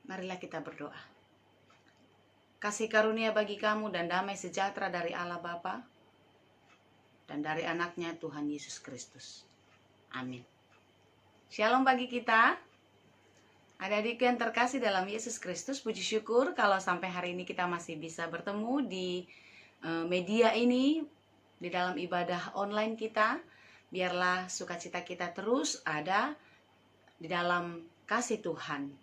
Marilah kita berdoa. Kasih karunia bagi kamu dan damai sejahtera dari Allah Bapa dan dari anaknya Tuhan Yesus Kristus. Amin. Shalom bagi kita. Adik-adik yang terkasih dalam Yesus Kristus, puji syukur kalau sampai hari ini kita masih bisa bertemu di media ini, di dalam ibadah online kita. Biarlah sukacita kita terus ada di dalam kasih Tuhan.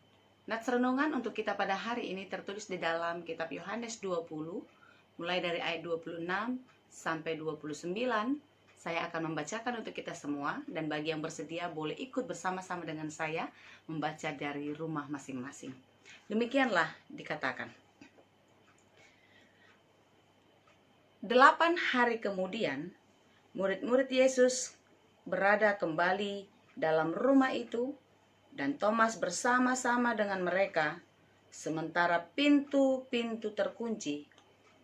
Nats renungan untuk kita pada hari ini tertulis di dalam kitab Yohanes 20, mulai dari ayat 26 sampai 29. Saya akan membacakan untuk kita semua, dan bagi yang bersedia boleh ikut bersama-sama dengan saya membaca dari rumah masing-masing. Demikianlah dikatakan. 8 hari kemudian, murid-murid Yesus berada kembali dalam rumah itu, dan Thomas bersama-sama dengan mereka. Sementara pintu-pintu terkunci,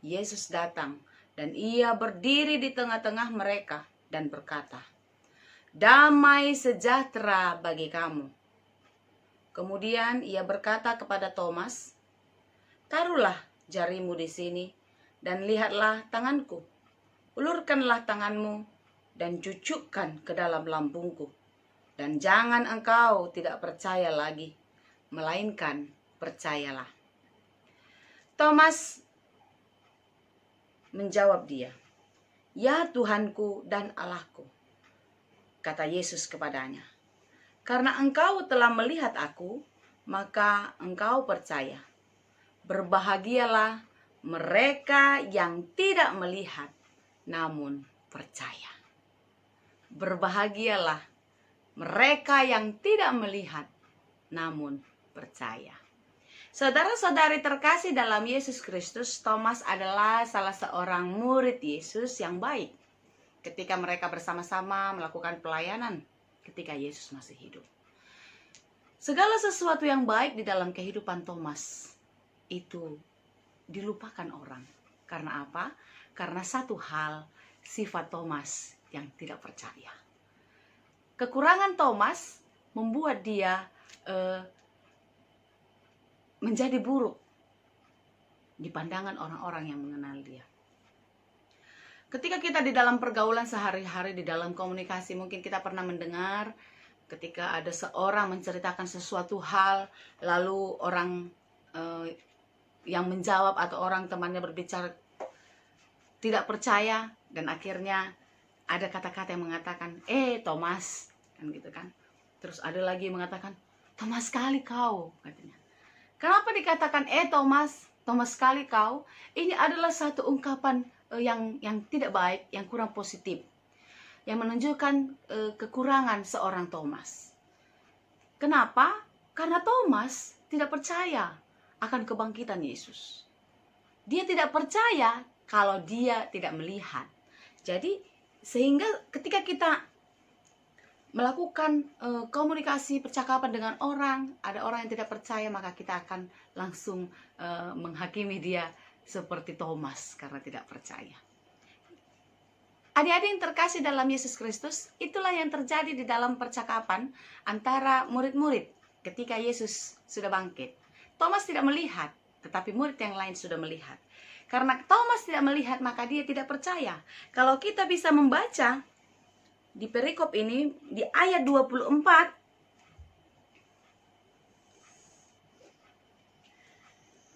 Yesus datang dan ia berdiri di tengah-tengah mereka dan berkata, "Damai sejahtera bagi kamu." Kemudian ia berkata kepada Thomas, "Taruhlah jarimu di sini dan lihatlah tanganku. Ulurkanlah tanganmu dan cucukkan ke dalam lambungku. Dan jangan engkau tidak percaya lagi, melainkan percayalah." Thomas menjawab dia, "Ya Tuhanku dan Allahku," kata Yesus kepadanya. "Karena engkau telah melihat aku, maka engkau percaya. Berbahagialah mereka yang tidak melihat, namun percaya." Berbahagialah mereka yang tidak melihat, namun percaya. Saudara-saudari terkasih dalam Yesus Kristus, Thomas adalah salah seorang murid Yesus yang baik ketika mereka bersama-sama melakukan pelayanan ketika Yesus masih hidup. Segala sesuatu yang baik di dalam kehidupan Thomas itu dilupakan orang. Karena apa? Karena satu hal, sifat Thomas yang tidak percaya. Kekurangan Thomas membuat dia menjadi buruk di pandangan orang-orang yang mengenal dia. Ketika kita di dalam pergaulan sehari-hari, di dalam komunikasi, mungkin kita pernah mendengar ketika ada seorang menceritakan sesuatu hal, lalu orang yang menjawab atau orang temannya berbicara tidak percaya, dan akhirnya ada kata-kata yang mengatakan, Thomas, kan gitu kan. Terus ada lagi yang mengatakan, "Thomas sekali kau," katanya. Kenapa dikatakan Thomas, Thomas sekali kau? Ini adalah satu ungkapan yang tidak baik, yang kurang positif, yang menunjukkan kekurangan seorang Thomas. Kenapa? Karena Thomas tidak percaya akan kebangkitan Yesus. Dia tidak percaya kalau dia tidak melihat. Jadi sehingga ketika kita melakukan komunikasi, percakapan dengan orang, ada orang yang tidak percaya, maka kita akan langsung menghakimi dia seperti Thomas karena tidak percaya. Adik-adik yang terkasih dalam Yesus Kristus, itulah yang terjadi di dalam percakapan antara murid-murid ketika Yesus sudah bangkit. Thomas tidak melihat, tetapi murid yang lain sudah melihat. Karena Thomas tidak melihat, maka dia tidak percaya. Kalau kita bisa membaca di perikop ini, di ayat 24,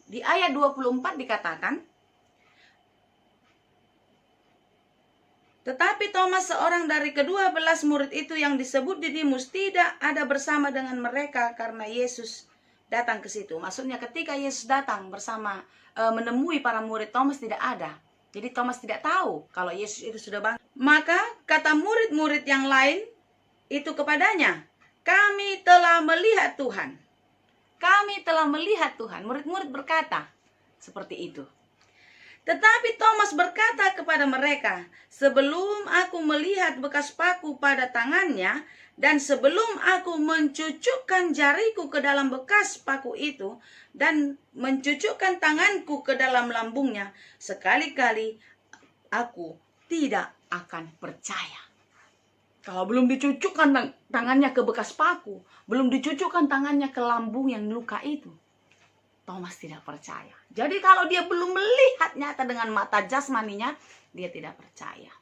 di ayat 24 dikatakan, "Tetapi Thomas, seorang dari ke-12 murid itu yang disebut Didimus, tidak ada bersama dengan mereka karena Yesus datang ke situ." Maksudnya ketika Yesus datang bersama menemui para murid, Thomas tidak ada. Jadi Thomas tidak tahu kalau Yesus itu sudah bangkit. Maka kata murid-murid yang lain itu kepadanya, "Kami telah melihat Tuhan." Kami telah melihat Tuhan. Murid-murid berkata seperti itu. Tetapi Thomas berkata kepada mereka, "Sebelum aku melihat bekas paku pada tangannya, dan sebelum aku mencucukkan jariku ke dalam bekas paku itu, dan mencucukkan tanganku ke dalam lambungnya, sekali-kali aku tidak akan percaya." Kalau belum dicucukkan tangannya ke bekas paku, belum dicucukkan tangannya ke lambung yang luka itu, Thomas tidak percaya. Jadi kalau dia belum melihat nyata dengan mata jasmaninya, dia tidak percaya.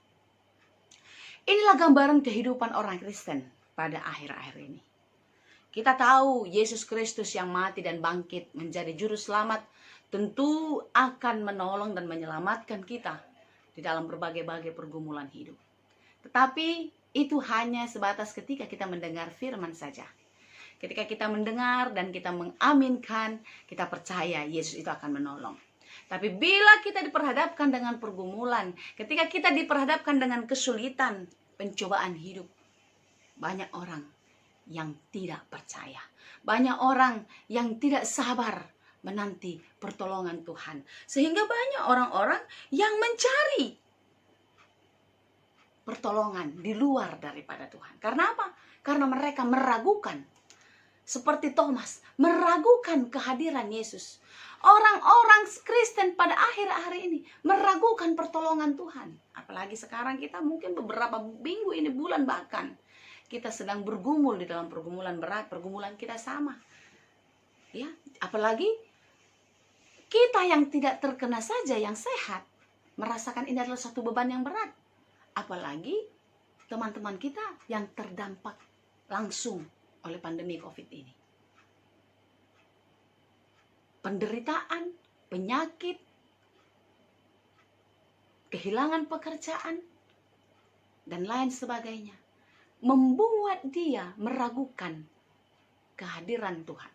Inilah gambaran kehidupan orang Kristen pada akhir-akhir ini. Kita tahu Yesus Kristus yang mati dan bangkit menjadi juru selamat tentu akan menolong dan menyelamatkan kita di dalam berbagai-bagai pergumulan hidup. Tetapi itu hanya sebatas ketika kita mendengar firman saja. Ketika kita mendengar dan kita mengaminkan, kita percaya Yesus itu akan menolong. Tapi bila kita diperhadapkan dengan pergumulan, ketika kita diperhadapkan dengan kesulitan, pencobaan hidup, banyak orang yang tidak percaya. Banyak orang yang tidak sabar menanti pertolongan Tuhan. Sehingga banyak orang-orang yang mencari pertolongan di luar daripada Tuhan. Karena apa? Karena mereka meragukan. Seperti Thomas, meragukan kehadiran Yesus. Orang-orang Kristen pada akhir-akhir ini meragukan pertolongan Tuhan. Apalagi sekarang kita mungkin beberapa minggu ini, bulan bahkan, kita sedang bergumul di dalam pergumulan berat, pergumulan kita sama. Ya, apalagi kita yang tidak terkena saja, yang sehat, merasakan ini adalah satu beban yang berat. Apalagi teman-teman kita yang terdampak langsung oleh pandemi COVID ini. Penderitaan, penyakit, kehilangan pekerjaan, dan lain sebagainya membuat dia meragukan kehadiran Tuhan.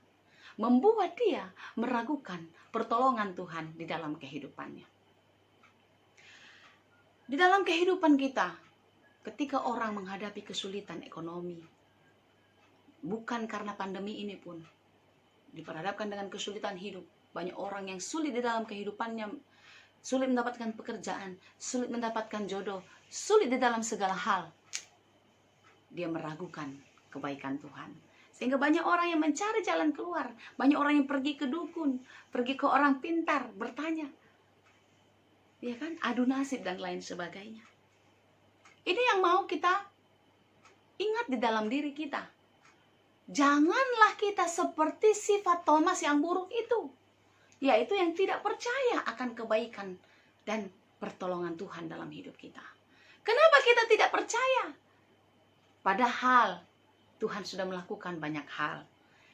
Membuat dia meragukan pertolongan Tuhan di dalam kehidupannya. Di dalam kehidupan kita, ketika orang menghadapi kesulitan ekonomi, bukan karena pandemi ini pun, diperhadapkan dengan kesulitan hidup. Banyak orang yang sulit di dalam kehidupannya, sulit mendapatkan pekerjaan, sulit mendapatkan jodoh, sulit di dalam segala hal. Dia meragukan kebaikan Tuhan. Sehingga banyak orang yang mencari jalan keluar. Banyak orang yang pergi ke dukun, pergi ke orang pintar, bertanya. Ya kan? Adu nasib dan lain sebagainya. Ini yang mau kita ingat di dalam diri kita. Janganlah kita seperti sifat Thomas yang buruk itu, yaitu yang tidak percaya akan kebaikan dan pertolongan Tuhan dalam hidup kita. Kenapa kita tidak percaya? Padahal Tuhan sudah melakukan banyak hal.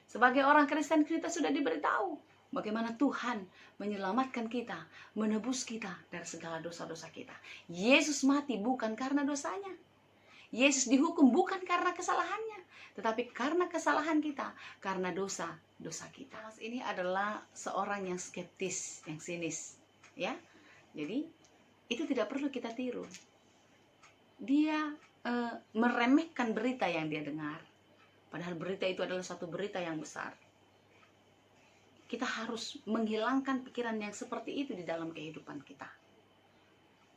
Sebagai orang Kristen, kita sudah diberitahu bagaimana Tuhan menyelamatkan kita, menebus kita dari segala dosa-dosa kita. Yesus mati bukan karena dosanya. Yesus dihukum bukan karena kesalahannya, tetapi karena kesalahan kita, karena dosa-dosa kita. Thomas ini adalah seorang yang skeptis, yang sinis, ya. Jadi itu tidak perlu kita tiru. Dia meremehkan berita yang dia dengar, padahal berita itu adalah satu berita yang besar. Kita harus menghilangkan pikiran yang seperti itu di dalam kehidupan kita.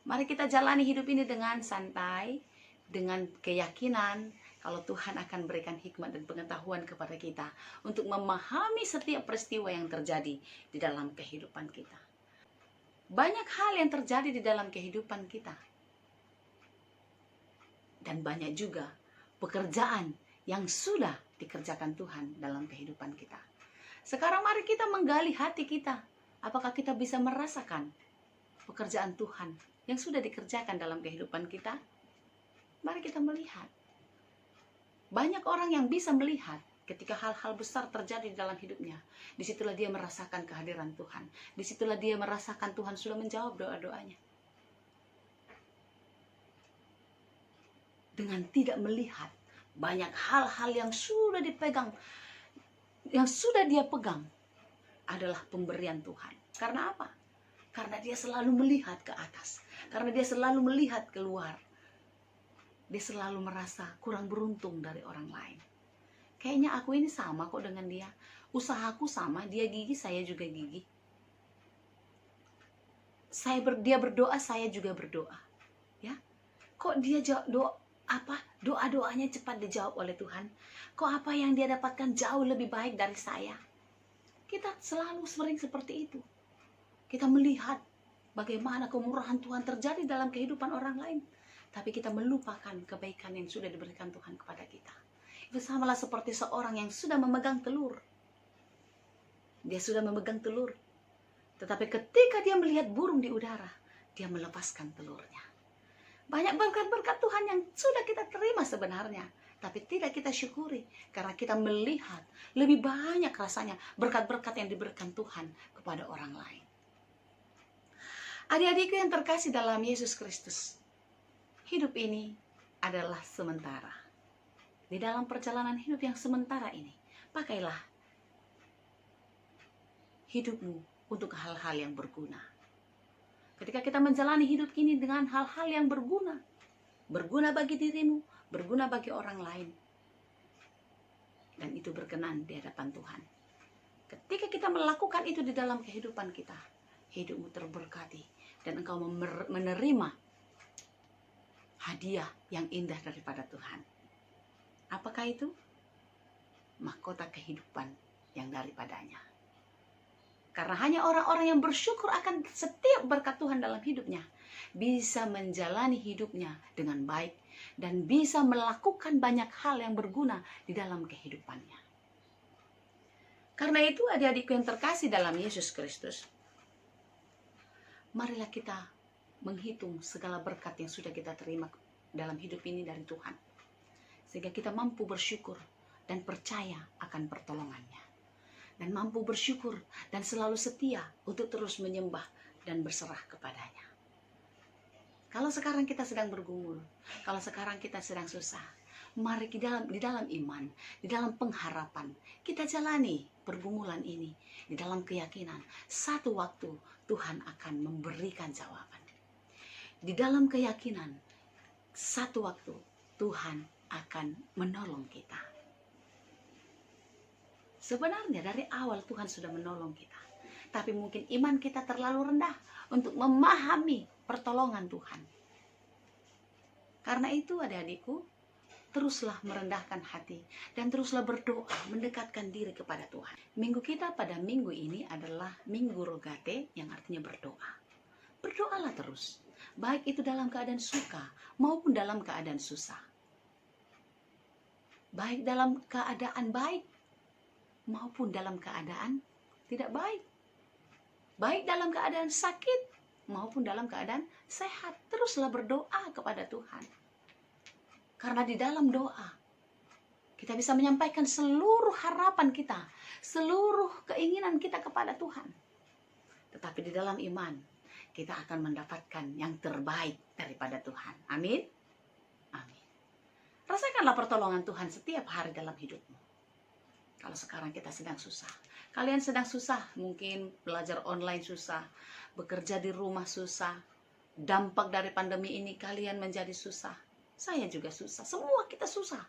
Mari kita jalani hidup ini dengan santai, dengan keyakinan kalau Tuhan akan berikan hikmat dan pengetahuan kepada kita untuk memahami setiap peristiwa yang terjadi di dalam kehidupan kita. Banyak hal yang terjadi di dalam kehidupan kita. Dan banyak juga pekerjaan yang sudah dikerjakan Tuhan dalam kehidupan kita. Sekarang mari kita menggali hati kita. Apakah kita bisa merasakan pekerjaan Tuhan yang sudah dikerjakan dalam kehidupan kita? Mari kita melihat. Banyak orang yang bisa melihat ketika hal-hal besar terjadi di dalam hidupnya. Disitulah dia merasakan kehadiran Tuhan. Disitulah dia merasakan Tuhan sudah menjawab doa-doanya. Dengan tidak melihat banyak hal-hal yang sudah dipegang, yang sudah dia pegang adalah pemberian Tuhan. Karena apa? Karena dia selalu melihat ke atas. Karena dia selalu melihat keluar. Dia selalu merasa kurang beruntung dari orang lain. Kayaknya aku ini sama kok dengan dia. Usahaku sama, dia gigih, saya juga gigih. Dia berdoa, saya juga berdoa. Ya, kok dia doa-doanya cepat dijawab oleh Tuhan? Kok apa yang dia dapatkan jauh lebih baik dari saya? Kita selalu sering seperti itu. Kita melihat bagaimana kemurahan Tuhan terjadi dalam kehidupan orang lain. Tapi kita melupakan kebaikan yang sudah diberikan Tuhan kepada kita. Itu samalah seperti seorang yang sudah memegang telur. Dia sudah memegang telur. Tetapi ketika dia melihat burung di udara, dia melepaskan telurnya. Banyak berkat-berkat Tuhan yang sudah kita terima sebenarnya, tapi tidak kita syukuri karena kita melihat lebih banyak rasanya berkat-berkat yang diberikan Tuhan kepada orang lain. Adik-adikku yang terkasih dalam Yesus Kristus, hidup ini adalah sementara. Di dalam perjalanan hidup yang sementara ini, pakailah hidupmu untuk hal-hal yang berguna. Ketika kita menjalani hidup ini dengan hal-hal yang berguna bagi dirimu, berguna bagi orang lain, dan itu berkenan di hadapan Tuhan. Ketika kita melakukan itu di dalam kehidupan kita, hidupmu terberkati dan engkau menerima hadiah yang indah daripada Tuhan. Apakah itu? Mahkota kehidupan yang daripadanya. Karena hanya orang-orang yang bersyukur akan setiap berkat Tuhan dalam hidupnya bisa menjalani hidupnya dengan baik dan bisa melakukan banyak hal yang berguna di dalam kehidupannya. Karena itu adik-adikku yang terkasih dalam Yesus Kristus, marilah kita menghitung segala berkat yang sudah kita terima dalam hidup ini dari Tuhan, sehingga kita mampu bersyukur dan percaya akan pertolongannya, dan mampu bersyukur dan selalu setia untuk terus menyembah dan berserah kepadanya. Kalau sekarang kita sedang bergumul, kalau sekarang kita sedang susah, mari di dalam iman, di dalam pengharapan, kita jalani pergumulan ini di dalam keyakinan satu waktu Tuhan akan memberikan jawaban. Di dalam keyakinan satu waktu Tuhan akan menolong kita. Sebenarnya dari awal Tuhan sudah menolong kita, tapi mungkin iman kita terlalu rendah untuk memahami pertolongan Tuhan. Karena itu adik-adikku, teruslah merendahkan hati dan teruslah berdoa, mendekatkan diri kepada Tuhan. Minggu kita pada minggu ini adalah Minggu Rogate, yang artinya berdoa. Berdoalah terus, baik itu dalam keadaan suka maupun dalam keadaan susah. Baik dalam keadaan baik maupun dalam keadaan tidak baik. Baik dalam keadaan sakit maupun dalam keadaan sehat. Teruslah berdoa kepada Tuhan. Karena di dalam doa kita bisa menyampaikan seluruh harapan kita, seluruh keinginan kita kepada Tuhan. Tetapi di dalam iman kita akan mendapatkan yang terbaik daripada Tuhan. Amin. Amin. Rasakanlah pertolongan Tuhan setiap hari dalam hidupmu. Kalau sekarang kita sedang susah, kalian sedang susah, mungkin belajar online susah, bekerja di rumah susah, dampak dari pandemi ini kalian menjadi susah, saya juga susah, semua kita susah,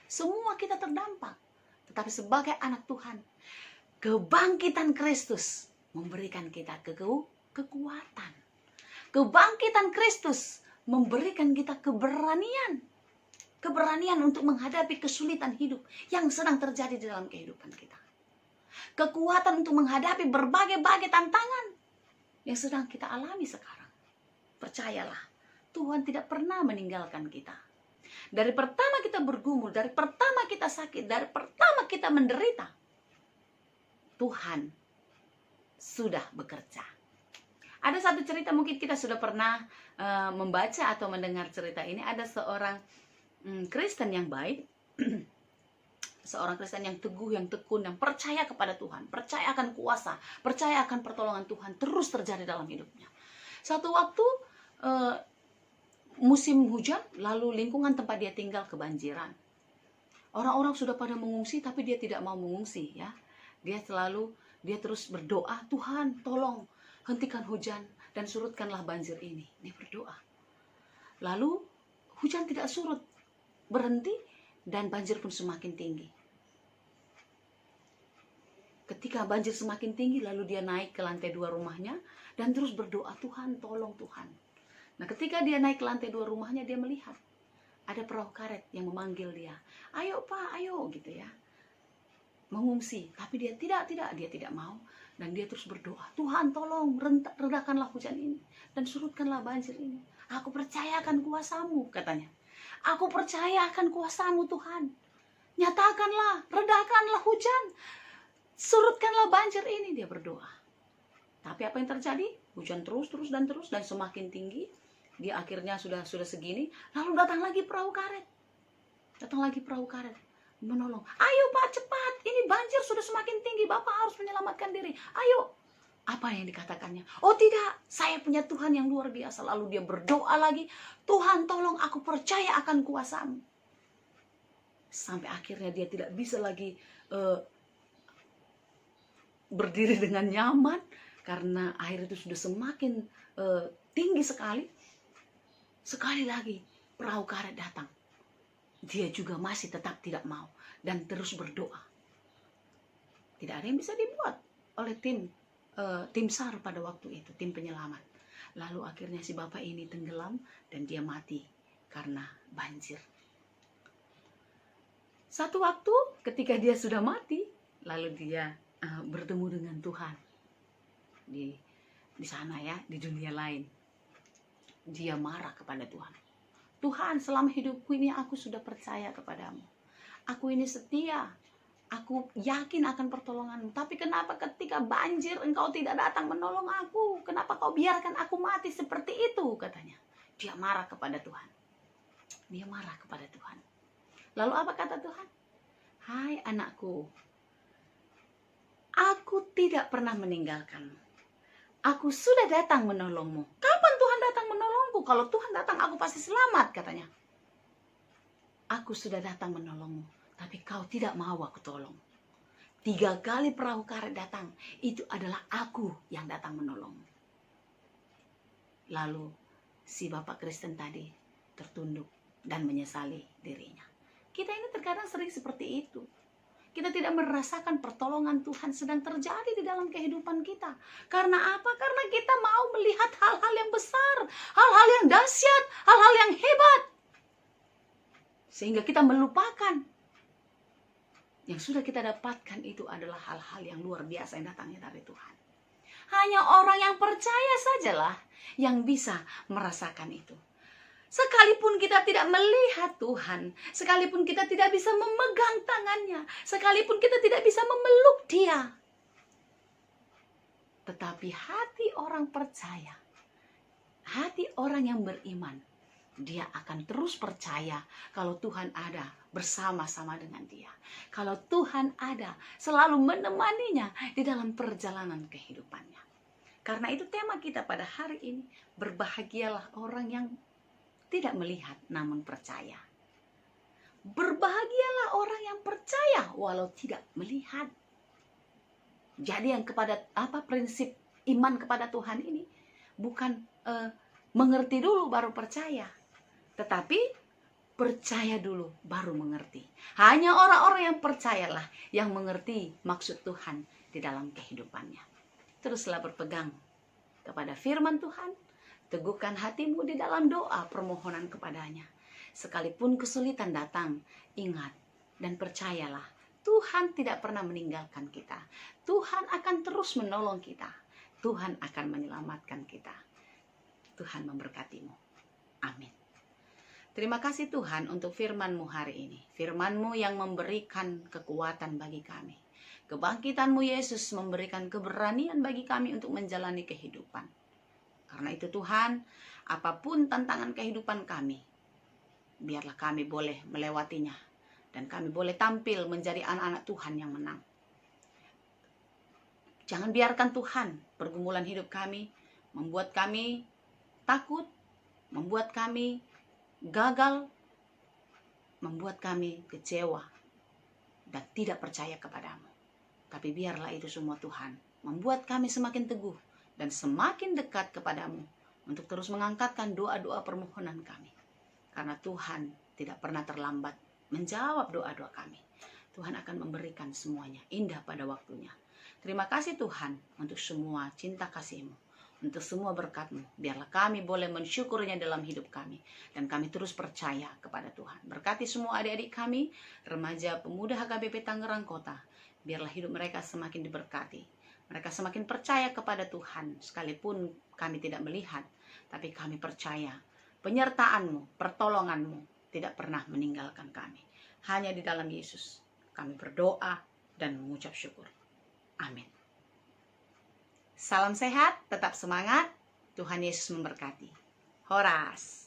semua kita terdampak. Tetapi sebagai anak Tuhan, kebangkitan Kristus memberikan kita kekuatan. Kebangkitan Kristus memberikan kita keberanian untuk menghadapi kesulitan hidup yang sedang terjadi di dalam kehidupan kita. Kekuatan untuk menghadapi berbagai tantangan yang sedang kita alami sekarang. Percayalah, Tuhan tidak pernah meninggalkan kita. Dari pertama kita bergumul, dari pertama kita sakit, dari pertama kita menderita, Tuhan sudah bekerja. Ada satu cerita, mungkin kita sudah pernah membaca atau mendengar cerita ini. Ada seorang Kristen yang baik, seorang Kristen yang teguh, yang tekun, yang percaya kepada Tuhan, percaya akan kuasa, percaya akan pertolongan Tuhan terus terjadi dalam hidupnya. Satu waktu musim hujan, lalu lingkungan tempat dia tinggal kebanjiran. Orang-orang sudah pada mengungsi, tapi dia tidak mau mengungsi, ya. Dia terus berdoa, Tuhan tolong hentikan hujan dan surutkanlah banjir ini. Dia berdoa. Lalu hujan tidak surut, berhenti, dan banjir pun semakin tinggi. Ketika banjir semakin tinggi, lalu dia naik ke lantai 2 rumahnya dan terus berdoa, Tuhan tolong Tuhan. Nah, ketika dia naik ke lantai 2 rumahnya, dia melihat ada perahu karet yang memanggil dia, ayo Pak, ayo, gitu ya, mengungsi. Tapi dia tidak mau, dan dia terus berdoa, Tuhan tolong redahkanlah hujan ini dan surutkanlah banjir ini. Aku percaya akan kuasa-Mu, katanya. Aku percaya akan kuasa-Mu Tuhan. Nyatakanlah, redahkanlah hujan. surutkanlah banjir ini, dia berdoa. Tapi apa yang terjadi? Hujan terus dan semakin tinggi. Dia akhirnya sudah segini, lalu datang lagi perahu karet. Menolong. Ayo Pak, cepat, ini banjir sudah semakin tinggi, Bapak harus menyelamatkan diri. Ayo. Apa yang dikatakannya? Oh tidak, saya punya Tuhan yang luar biasa. Lalu dia berdoa lagi, Tuhan tolong, aku percaya akan kuasa-Mu. Sampai akhirnya dia tidak bisa lagi berdiri dengan nyaman, karena air itu sudah semakin tinggi sekali. Sekali lagi perahu karet datang. Dia juga masih tetap tidak mau dan terus berdoa. Tidak ada yang bisa dibuat oleh tim SAR pada waktu itu, tim penyelamat. Lalu akhirnya si bapak ini tenggelam dan dia mati karena banjir. Satu waktu ketika dia sudah mati, lalu dia bertemu dengan Tuhan di sana ya, di dunia lain. Dia marah kepada Tuhan. Tuhan, selama hidupku ini aku sudah percaya kepadamu. Aku ini setia. Aku yakin akan pertolonganmu. Tapi kenapa ketika banjir engkau tidak datang menolong aku? Kenapa kau biarkan aku mati seperti itu? Katanya. Dia marah kepada Tuhan. Lalu apa kata Tuhan? Hai anakku, aku tidak pernah meninggalkanmu. Aku sudah datang menolongmu. Kapan Tuhan datang menolongku? Kalau Tuhan datang aku pasti selamat, katanya. Aku sudah datang menolongmu, tapi kau tidak mau aku tolong. 3 kali perahu karet datang, itu adalah aku yang datang menolongmu. Lalu si Bapak Kristen tadi tertunduk dan menyesali dirinya. Kita ini terkadang sering seperti itu. Kita tidak merasakan pertolongan Tuhan sedang terjadi di dalam kehidupan kita. Karena apa? Karena kita mau melihat hal-hal yang besar, hal-hal yang dahsyat, hal-hal yang hebat. Sehingga kita melupakan yang sudah kita dapatkan itu adalah hal-hal yang luar biasa yang datangnya dari Tuhan. Hanya orang yang percaya sajalah yang bisa merasakan itu. Sekalipun kita tidak melihat Tuhan, sekalipun kita tidak bisa memegang tangannya, sekalipun kita tidak bisa memeluk Dia, tetapi hati orang percaya, hati orang yang beriman, dia akan terus percaya kalau Tuhan ada bersama-sama dengan dia. Kalau Tuhan ada selalu menemaninya di dalam perjalanan kehidupannya. Karena itu tema kita pada hari ini, berbahagialah orang yang tidak melihat namun percaya. Berbahagialah orang yang percaya walau tidak melihat. Jadi yang kepada prinsip iman kepada Tuhan ini bukan mengerti dulu baru percaya, tetapi percaya dulu baru mengerti. Hanya orang-orang yang percayalah yang mengerti maksud Tuhan di dalam kehidupannya. Teruslah berpegang kepada firman Tuhan. Teguhkan hatimu di dalam doa permohonan kepadanya. Sekalipun kesulitan datang, ingat dan percayalah, Tuhan tidak pernah meninggalkan kita. Tuhan akan terus menolong kita. Tuhan akan menyelamatkan kita. Tuhan memberkatimu. Amin. Terima kasih Tuhan untuk firman-Mu hari ini. Firman-Mu yang memberikan kekuatan bagi kami. Kebangkitan-Mu Yesus memberikan keberanian bagi kami untuk menjalani kehidupan. Karena itu Tuhan, apapun tantangan kehidupan kami, biarlah kami boleh melewatinya. Dan kami boleh tampil menjadi anak-anak Tuhan yang menang. Jangan biarkan Tuhan pergumulan hidup kami membuat kami takut, membuat kami gagal, membuat kami kecewa dan tidak percaya kepadamu. Tapi biarlah itu semua Tuhan membuat kami semakin teguh dan semakin dekat kepadamu untuk terus mengangkatkan doa-doa permohonan kami. Karena Tuhan tidak pernah terlambat menjawab doa-doa kami. Tuhan akan memberikan semuanya indah pada waktunya. Terima kasih Tuhan untuk semua cinta kasih-Mu, untuk semua berkat-Mu. Biarlah kami boleh mensyukurnya dalam hidup kami. Dan kami terus percaya kepada Tuhan. Berkati semua adik-adik kami, remaja pemuda HKBP Tangerang Kota. Biarlah hidup mereka semakin diberkati. Mereka semakin percaya kepada Tuhan, sekalipun kami tidak melihat, tapi kami percaya penyertaan-Mu, pertolongan-Mu tidak pernah meninggalkan kami. Hanya di dalam Yesus kami berdoa dan mengucap syukur. Amin. Salam sehat, tetap semangat. Tuhan Yesus memberkati. Horas.